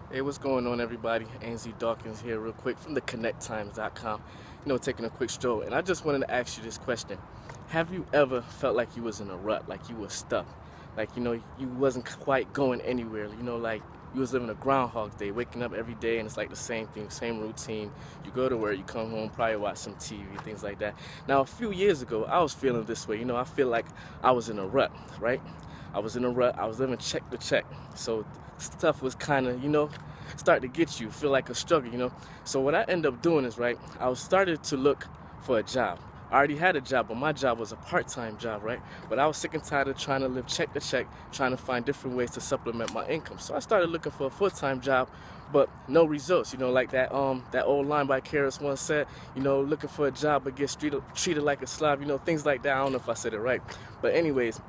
Hey, what's going on, everybody? ANZ Dawkins here, real quick from the ConnectTimes.com. Taking a quick stroll, and I just wanted to ask you this question: have you ever felt like you was in a rut, like you was stuck, like you wasn't quite going anywhere? Like you was living a Groundhog Day, waking up every day, and it's like the same thing, same routine. You go to work, you come home, probably watch some TV, things like that. Now, a few years ago, I was feeling this way. I feel like I was in a rut, right? I was in a rut. I was living check to check. So stuff was kind of, start to get you, feel like a struggle. So what I ended up doing is, right, I was started to look for a job. I already had a job, but my job was a part-time job, right? But I was sick and tired of trying to live check to check, trying to find different ways to supplement my income. So I started looking for a full-time job, but no results. Like that old line by Karis once said, looking for a job but get treated like a slob, things like that. I don't know if I said it right. But anyways,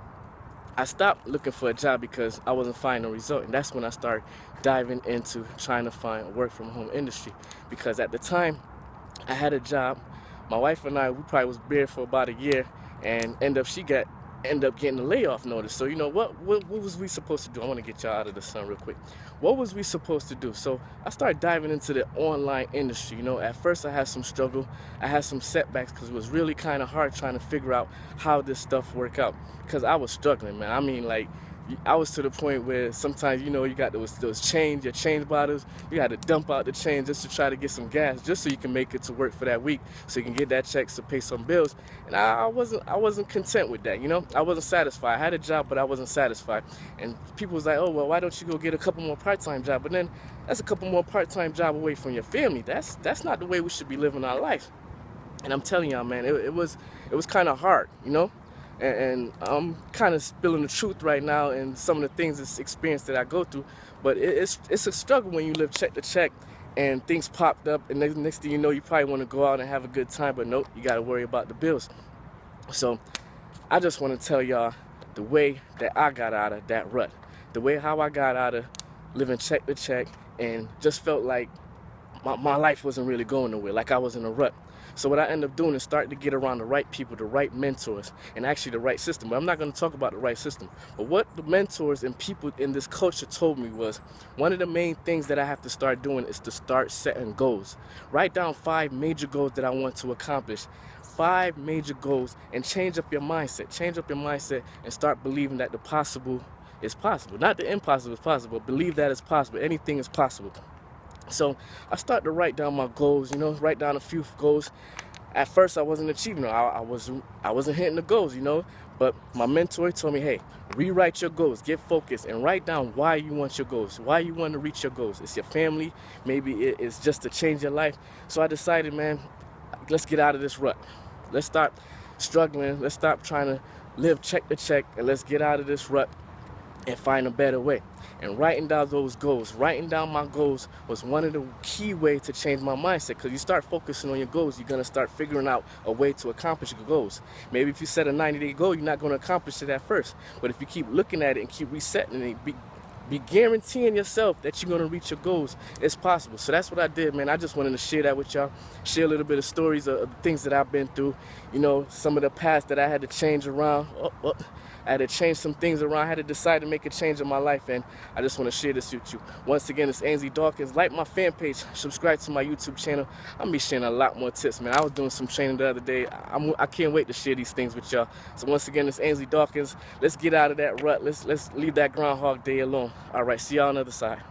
I stopped looking for a job because I wasn't finding a result, and that's when I started diving into trying to find a work from home industry. Because at the time, I had a job. My wife and I, we probably was married for about a year, and end up getting a layoff notice. So what was we supposed to do? I want to get y'all out of the sun real quick. What was we supposed to do? So I started diving into the online industry. At first I had some struggle, I had some setbacks because it was really kind of hard trying to figure out how this stuff work out, because I was struggling, man. I mean, like, I was to the point where sometimes, you got those your change bottles, you had to dump out the change just to try to get some gas, just so you can make it to work for that week, so you can get that check to pay some bills. And I wasn't content with that, I wasn't satisfied. I had a job, but I wasn't satisfied. And people was like, oh, well, why don't you go get a couple more part-time jobs? But then that's a couple more part-time job away from your family. That's not the way we should be living our life. And I'm telling y'all, man, it was kind of hard, and I'm kind of spilling the truth right now and some of the things, this experience that I go through. But it's a struggle when you live check to check and things popped up, and next thing you know, you probably want to go out and have a good time, but nope, you got to worry about the bills. So I just want to tell y'all the way that I got out of that rut, the way how I got out of living check to check and just felt like my life wasn't really going nowhere, like I was in a rut. So what I ended up doing is starting to get around the right people, the right mentors, and actually the right system. But I'm not going to talk about the right system. But what the mentors and people in this culture told me was, one of the main things that I have to start doing is to start setting goals. Write down 5 major goals that I want to accomplish. 5 major goals, and change up your mindset. Change up your mindset and start believing that the possible is possible. Not the impossible is possible. Believe that it's possible. Anything is possible. So I started to write down my goals, write down a few goals. At first I wasn't achieving them. I wasn't hitting the goals, but my mentor told me, hey, rewrite your goals, get focused, and write down why you want your goals, why you want to reach your goals. It's your family, maybe it's just to change your life. So I decided, man, let's get out of this rut. Let's start struggling. Let's stop trying to live check to check, and let's get out of this rut and find a better way. And writing down those goals, writing down my goals, was one of the key ways to change my mindset. Because you start focusing on your goals, you're going to start figuring out a way to accomplish your goals. Maybe if you set a 90-day goal, you're not going to accomplish it at first. But if you keep looking at it and keep resetting it, be guaranteeing yourself that you're going to reach your goals, it's possible. So that's what I did, man. I just wanted to share that with y'all, share a little bit of stories of things that I've been through, some of the past that I had to change around. I had to change some things around. I had to decide to make a change in my life, and I just want to share this with you. Once again, it's ANZ Dawkins. Like my fan page, subscribe to my YouTube channel. I'm gonna be sharing a lot more tips, man. I was doing some training the other day. I can't wait to share these things with y'all. So once again, it's ANZ Dawkins. Let's get out of that rut. Let's leave that Groundhog Day alone. All right, see y'all on the other side.